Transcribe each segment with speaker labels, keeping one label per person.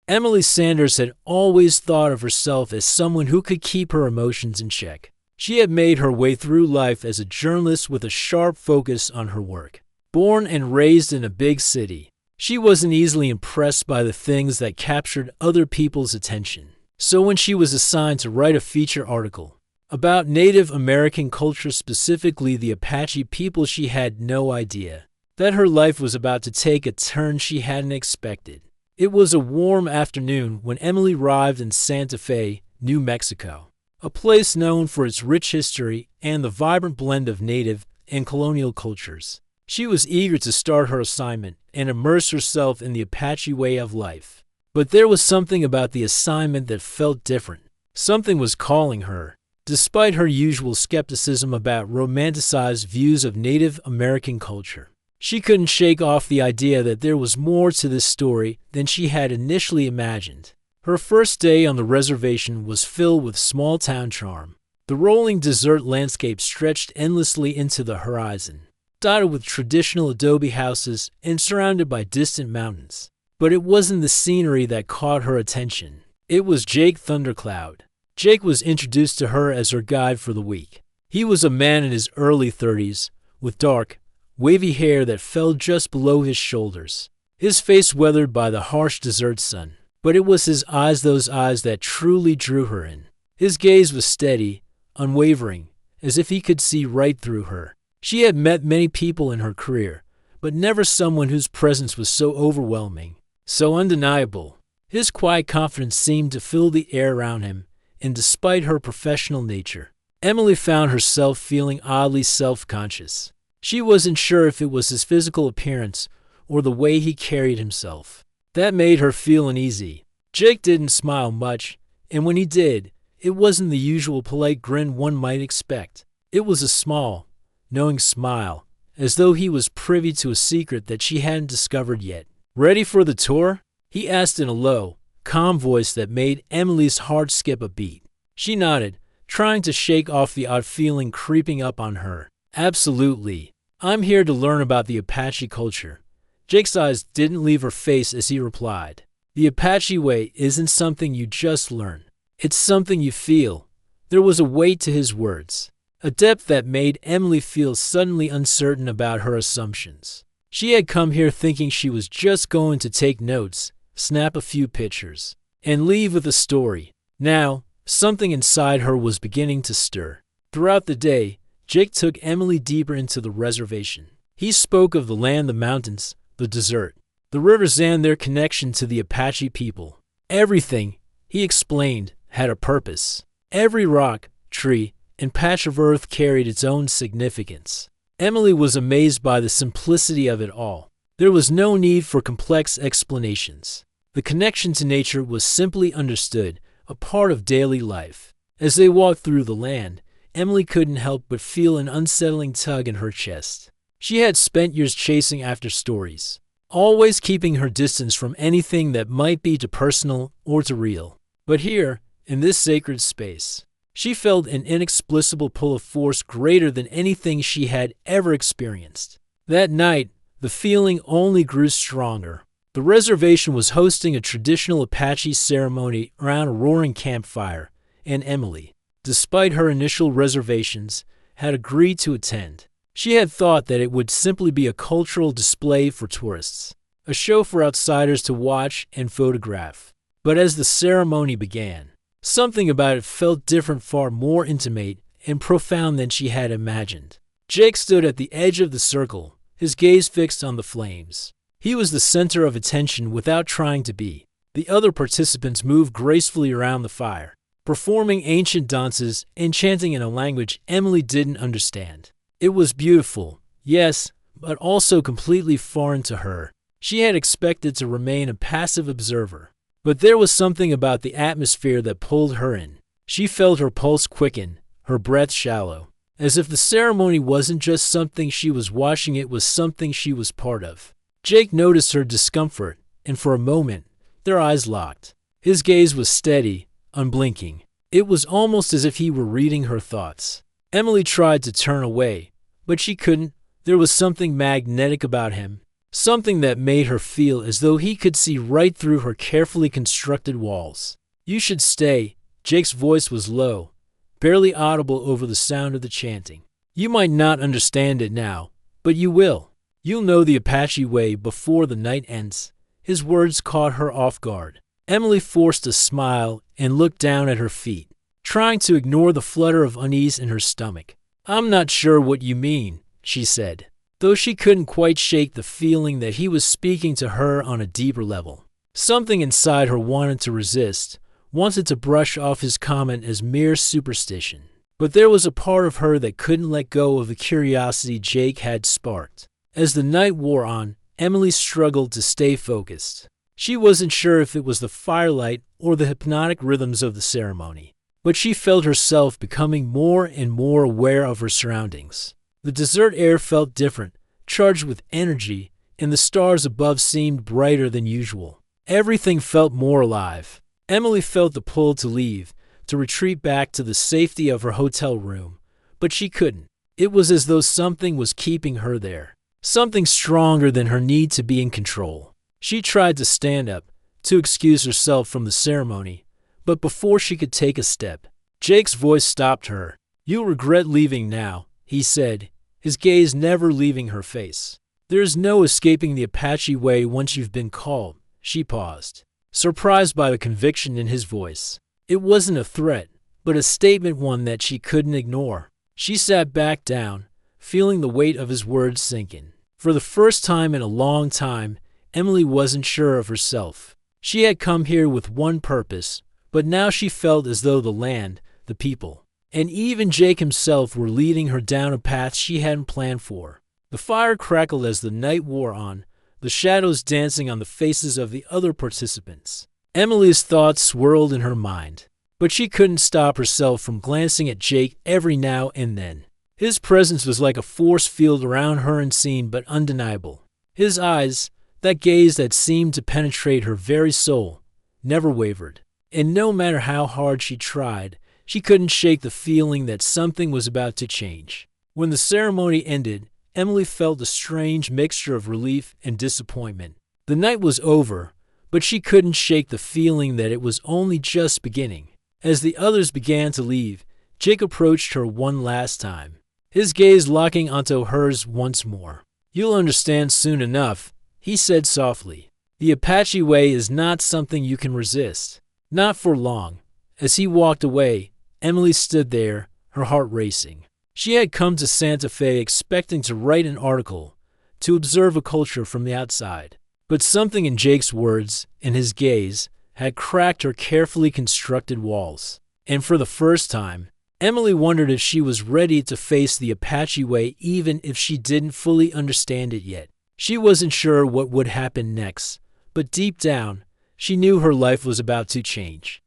Speaker 1: Emily Sanders had always thought of herself as someone who could keep her emotions in check. She had made her way through life as a journalist with a sharp focus on her work. Born and raised in a big city, she wasn't easily impressed by the things that captured other people's attention. So when she was assigned to write a feature article about Native American culture, specifically the Apache people, she had no idea that her life was about to take a turn she hadn't expected. It was a warm afternoon when Emily arrived in Santa Fe, New Mexico, a place known for its rich history and the vibrant blend of native and colonial cultures. She was eager to start her assignment and immerse herself in the Apache way of life. But there was something about the assignment that felt different. Something was calling her. Despite her usual skepticism about romanticized views of Native American culture, she couldn't shake off the idea that there was more to this story than she had initially imagined. Her first day on the reservation was filled with small-town charm. The rolling desert landscape stretched endlessly into the horizon, dotted with traditional adobe houses and surrounded by distant mountains. But it wasn't the scenery that caught her attention. It was Jake Thundercloud. Jake was introduced to her as her guide for the week. He was a man in his early 30s, with dark, wavy hair that fell just below his shoulders. His face weathered by the harsh desert sun. But it was his eyes, those eyes that truly drew her in. His gaze was steady, unwavering, as if he could see right through her. She had met many people in her career, but never someone whose presence was so overwhelming, so undeniable. His quiet confidence seemed to fill the air around him, and despite her professional nature, Emily found herself feeling oddly self-conscious. She wasn't sure if it was his physical appearance or the way he carried himself that made her feel uneasy. Jake didn't smile much, and when he did, it wasn't the usual polite grin one might expect. It was a small, knowing smile, as though he was privy to a secret that she hadn't discovered yet. "Ready for the tour?" he asked in a low, calm voice that made Emily's heart skip a beat. She nodded, trying to shake off the odd feeling creeping up on her. "Absolutely. I'm here to learn about the Apache culture." Jake's eyes didn't leave her face as he replied. "The Apache way isn't something you just learn. It's something you feel." There was a weight to his words, a depth that made Emily feel suddenly uncertain about her assumptions. She had come here thinking she was just going to take notes, snap a few pictures, and leave with a story. Now, something inside her was beginning to stir. Throughout the day, Jake took Emily deeper into the reservation. He spoke of the land, the mountains, the desert, the rivers, and their connection to the Apache people. Everything, he explained, had a purpose. Every rock, tree, and patch of earth carried its own significance. Emily was amazed by the simplicity of it all. There was no need for complex explanations. The connection to nature was simply understood, a part of daily life. As they walked through the land, Emily couldn't help but feel an unsettling tug in her chest. She had spent years chasing after stories, always keeping her distance from anything that might be too personal or too real. But here, in this sacred space, she felt an inexplicable pull of force greater than anything she had ever experienced. That night, the feeling only grew stronger. The reservation was hosting a traditional Apache ceremony around a roaring campfire, and Emily, despite her initial reservations, had agreed to attend. She had thought that it would simply be a cultural display for tourists, a show for outsiders to watch and photograph. But as the ceremony began, something about it felt different, far more intimate and profound than she had imagined. Jake stood at the edge of the circle, his gaze fixed on the flames. He was the center of attention without trying to be. The other participants moved gracefully around the fire, performing ancient dances and chanting in a language Emily didn't understand. It was beautiful, yes, but also completely foreign to her. She had expected to remain a passive observer, but there was something about the atmosphere that pulled her in. She felt her pulse quicken, her breath shallow, as if the ceremony wasn't just something she was watching, it was something she was part of. Jake noticed her discomfort, and for a moment, their eyes locked. His gaze was steady, unblinking. It was almost as if he were reading her thoughts. Emily tried to turn away, but she couldn't. There was something magnetic about him, something that made her feel as though he could see right through her carefully constructed walls. "You should stay." Jake's voice was low, barely audible over the sound of the chanting. "You might not understand it now, but you will. You'll know the Apache way before the night ends." His words caught her off guard. Emily forced a smile and looked down at her feet, trying to ignore the flutter of unease in her stomach. "I'm not sure what you mean," she said, though she couldn't quite shake the feeling that he was speaking to her on a deeper level. Something inside her wanted to resist, wanted to brush off his comment as mere superstition. But there was a part of her that couldn't let go of the curiosity Jake had sparked. As the night wore on, Emily struggled to stay focused. She wasn't sure if it was the firelight or the hypnotic rhythms of the ceremony, but she felt herself becoming more and more aware of her surroundings. The desert air felt different, charged with energy, and the stars above seemed brighter than usual. Everything felt more alive. Emily felt the pull to leave, to retreat back to the safety of her hotel room, but she couldn't. It was as though something was keeping her there, something stronger than her need to be in control. She tried to stand up, to excuse herself from the ceremony, but before she could take a step, Jake's voice stopped her. "You'll regret leaving now," he said, his gaze never leaving her face. "There's no escaping the Apache way once you've been called." She paused, surprised by the conviction in his voice. It wasn't a threat, but a statement, one that she couldn't ignore. She sat back down, feeling the weight of his words sink in. For the first time in a long time, Emily wasn't sure of herself. She had come here with one purpose, but now she felt as though the land, the people, and even Jake himself were leading her down a path she hadn't planned for. The fire crackled as the night wore on, the shadows dancing on the faces of the other participants. Emily's thoughts swirled in her mind, but she couldn't stop herself from glancing at Jake every now and then. His presence was like a force field around her, unseen but undeniable. His eyes, that gaze that seemed to penetrate her very soul, never wavered. And no matter how hard she tried, she couldn't shake the feeling that something was about to change. When the ceremony ended, Emily felt a strange mixture of relief and disappointment. The night was over, but she couldn't shake the feeling that it was only just beginning. As the others began to leave, Jake approached her one last time, his gaze locking onto hers once more. "You'll understand soon enough," he said softly. "The Apache way is not something you can resist. Not for long." As he walked away, Emily stood there, her heart racing. She had come to Santa Fe expecting to write an article, to observe a culture from the outside. But something in Jake's words, in his gaze, had cracked her carefully constructed walls. And for the first time, Emily wondered if she was ready to face the Apache way even if she didn't fully understand it yet. She wasn't sure what would happen next, but deep down, she knew her life was about to change.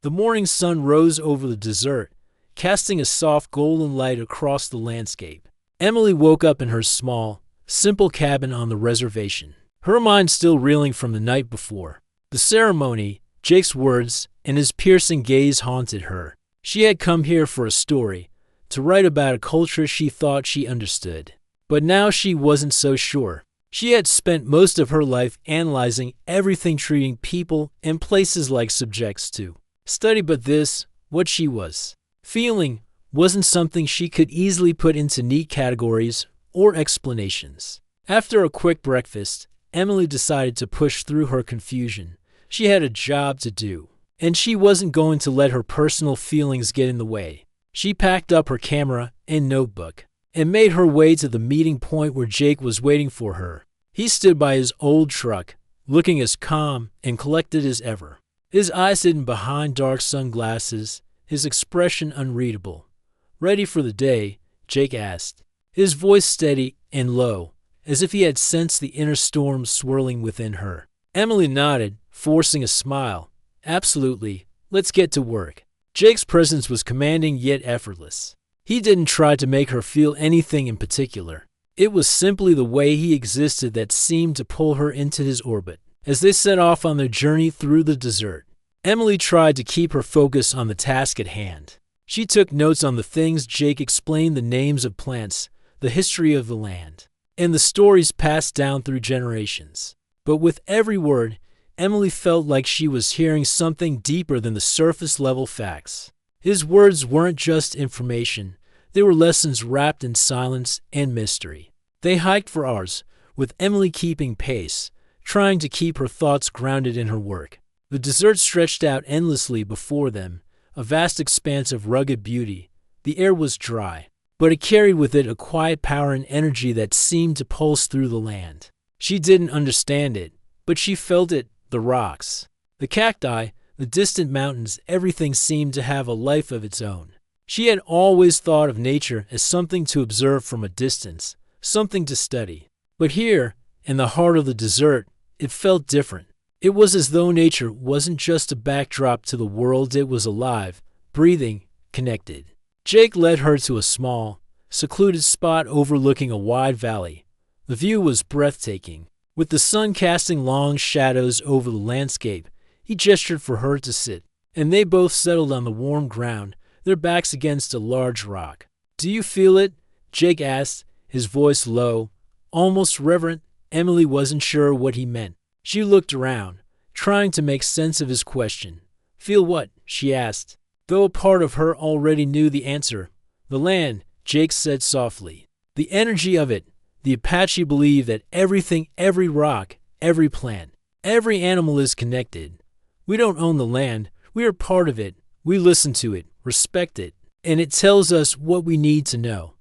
Speaker 1: The morning sun rose over the desert, casting a soft golden light across the landscape. Emily woke up in her small, simple cabin on the reservation, her mind still reeling from the night before. The ceremony, Jake's words, and his piercing gaze haunted her. She had come here for a story, to write about a culture she thought she understood. But now she wasn't so sure. She had spent most of her life analyzing everything, treating people and places like subjects to study, but this, what she was feeling, wasn't something she could easily put into neat categories or explanations. After a quick breakfast, Emily decided to push through her confusion. She had a job to do, and she wasn't going to let her personal feelings get in the way. She packed up her camera and notebook and made her way to the meeting point where Jake was waiting for her. He stood by his old truck, looking as calm and collected as ever. His eyes hidden behind dark sunglasses, his expression unreadable. "Ready for the day?" Jake asked, his voice steady and low, as if he had sensed the inner storm swirling within her. Emily nodded, forcing a smile. "Absolutely. Let's get to work." Jake's presence was commanding yet effortless. He didn't try to make her feel anything in particular. It was simply the way he existed that seemed to pull her into his orbit. As they set off on their journey through the desert, Emily tried to keep her focus on the task at hand. She took notes on the things Jake explained, the names of plants, the history of the land. and the stories passed down through generations. But with every word, Emily felt like she was hearing something deeper than the surface-level facts. His words weren't just information, they were lessons wrapped in silence and mystery. They hiked for hours, with Emily keeping pace, trying to keep her thoughts grounded in her work. The desert stretched out endlessly before them, a vast expanse of rugged beauty. The air was dry, but it carried with it a quiet power and energy that seemed to pulse through the land. She didn't understand it, but she felt it. The rocks, the cacti, the distant mountains, everything seemed to have a life of its own. She had always thought of nature as something to observe from a distance, something to study. But here, in the heart of the desert, it felt different. It was as though nature wasn't just a backdrop to the world, it was alive, breathing, connected. Jake led her to a small, secluded spot overlooking a wide valley. The view was breathtaking. With the sun casting long shadows over the landscape, he gestured for her to sit, and they both settled on the warm ground, their backs against a large rock. "Do you feel it?" Jake asked, his voice low, almost reverent. Emily wasn't sure what he meant. She looked around, trying to make sense of his question. "Feel what?" she asked, though a part of her already knew the answer. "The land," Jake said softly. "The energy of it. The Apache believe that everything, every rock, every plant, every animal is connected. We don't own the land, we are part of it. We listen to it, respect it, and it tells us what we need to know.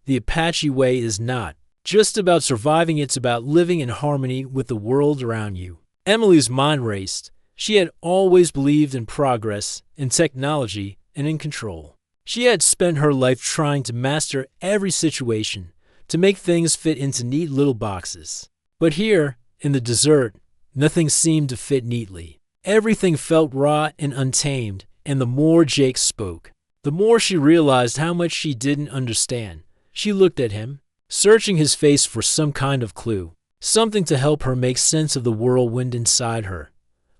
Speaker 1: The Apache way is not just about surviving, it's about living in harmony with the world around you." Emily's mind raced. She had always believed in progress, in technology, and in control. She had spent her life trying to master every situation, to make things fit into neat little boxes. But here, in the desert, nothing seemed to fit neatly. Everything felt raw and untamed, and the more Jake spoke, the more she realized how much she didn't understand. She looked at him, searching his face for some kind of clue, something to help her make sense of the whirlwind inside her.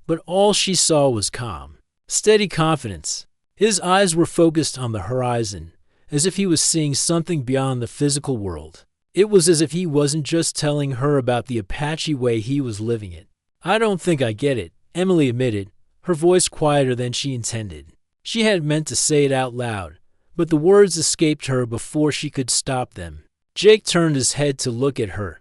Speaker 1: But all she saw was calm, steady confidence. His eyes were focused on the horizon, as if he was seeing something beyond the physical world. It was as if he wasn't just telling her about the Apache way, he was living it. "I don't think I get it," Emily admitted, her voice quieter than she intended. She had meant to say it out loud, but the words escaped her before she could stop them. Jake turned his head to look at her.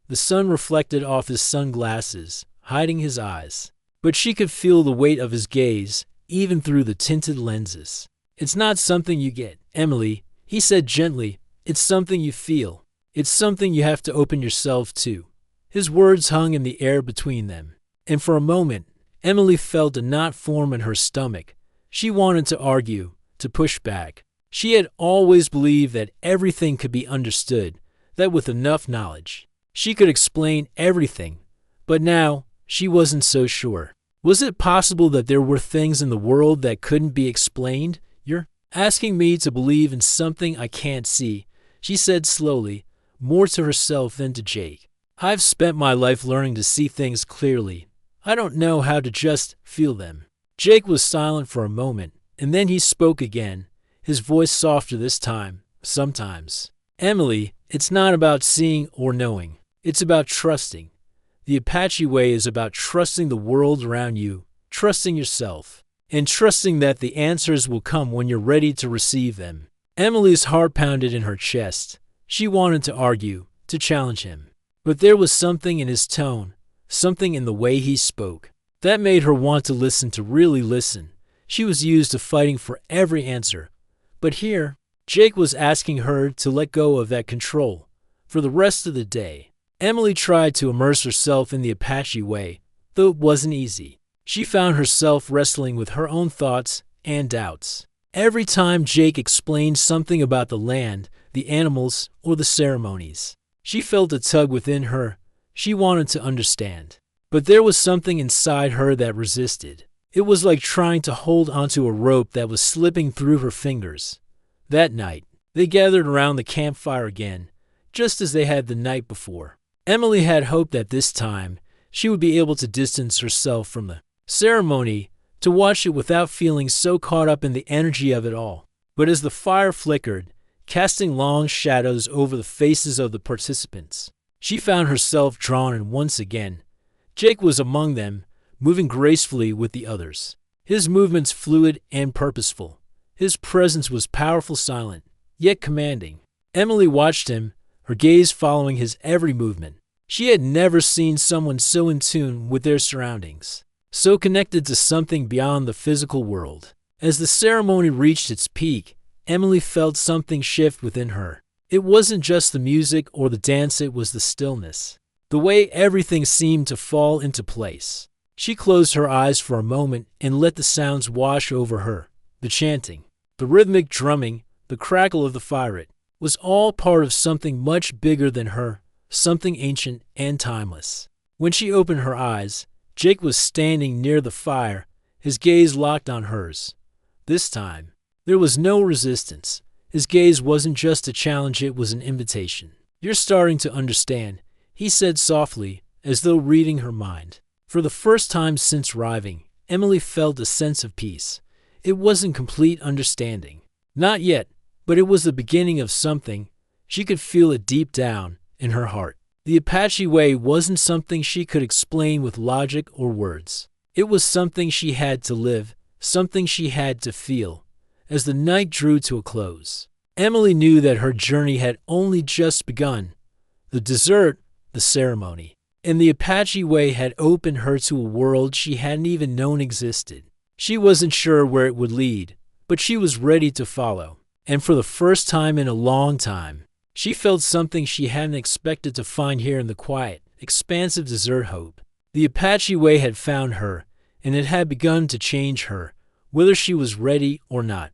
Speaker 1: The sun reflected off his sunglasses, hiding his eyes. But she could feel the weight of his gaze, even through the tinted lenses. "It's not something you get, Emily," he said gently. "It's something you feel. It's something you have to open yourself to." His words hung in the air between them, and for a moment, Emily felt a knot form in her stomach. She wanted to argue, to push back. She had always believed that everything could be understood, that with enough knowledge, she could explain everything. But now, she wasn't so sure. Was it possible that there were things in the world that couldn't be explained? "You're asking me to believe in something I can't see," she said slowly, more to herself than to Jake. "I've spent my life learning to see things clearly. I don't know how to just feel them." Jake was silent for a moment, and then he spoke again, his voice softer this time. "Sometimes, Emily, it's not about seeing or knowing. It's about trusting. The Apache way is about trusting the world around you, trusting yourself, and trusting that the answers will come when you're ready to receive them." Emily's heart pounded in her chest. She wanted to argue, to challenge him. But there was something in his tone, something in the way he spoke, that made her want to listen, to really listen. She was used to fighting for every answer. But here, Jake was asking her to let go of that control for the rest of the day. Emily tried to immerse herself in the Apache way, though it wasn't easy. She found herself wrestling with her own thoughts and doubts. Every time Jake explained something about the land, the animals, or the ceremonies, she felt a tug within her. She wanted to understand. But there was something inside her that resisted. It was like trying to hold onto a rope that was slipping through her fingers. That night, they gathered around the campfire again, just as they had the night before. Emily had hoped that this time she would be able to distance herself from the ceremony, to watch it without feeling so caught up in the energy of it all. But as the fire flickered, casting long shadows over the faces of the participants, She found herself drawn in once again. Jake was among them, moving gracefully with the others. His movements fluid and purposeful. His presence was powerful, silent, yet commanding. Emily watched him, her gaze following his every movement. She had never seen someone so in tune with their surroundings, so connected to something beyond the physical world. As the ceremony reached its peak, Emily felt something shift within her. It wasn't just the music or the dance, it was the stillness. The way everything seemed to fall into place. She closed her eyes for a moment and let the sounds wash over her. The chanting, the rhythmic drumming, the crackle of the fire, it was all part of something much bigger than her, something ancient and timeless. When she opened her eyes, Jake was standing near the fire, his gaze locked on hers. This time, there was no resistance. His gaze wasn't just a challenge, it was an invitation. "You're starting to understand," he said softly, as though reading her mind. For the first time since arriving, Emily felt a sense of peace. It wasn't complete understanding. Not yet, but it was the beginning of something. She could feel it deep down in her heart. The Apache way wasn't something she could explain with logic or words. It was something she had to live, something she had to feel. As the night drew to a close, Emily knew that her journey had only just begun. The dessert, the ceremony, and the Apache way had opened her to a world she hadn't even known existed. She wasn't sure where it would lead, but she was ready to follow. And for the first time in a long time, she felt something she hadn't expected to find here in the quiet, expansive desert. Hope. The Apache way had found her, and it had begun to change her, whether she was ready or not.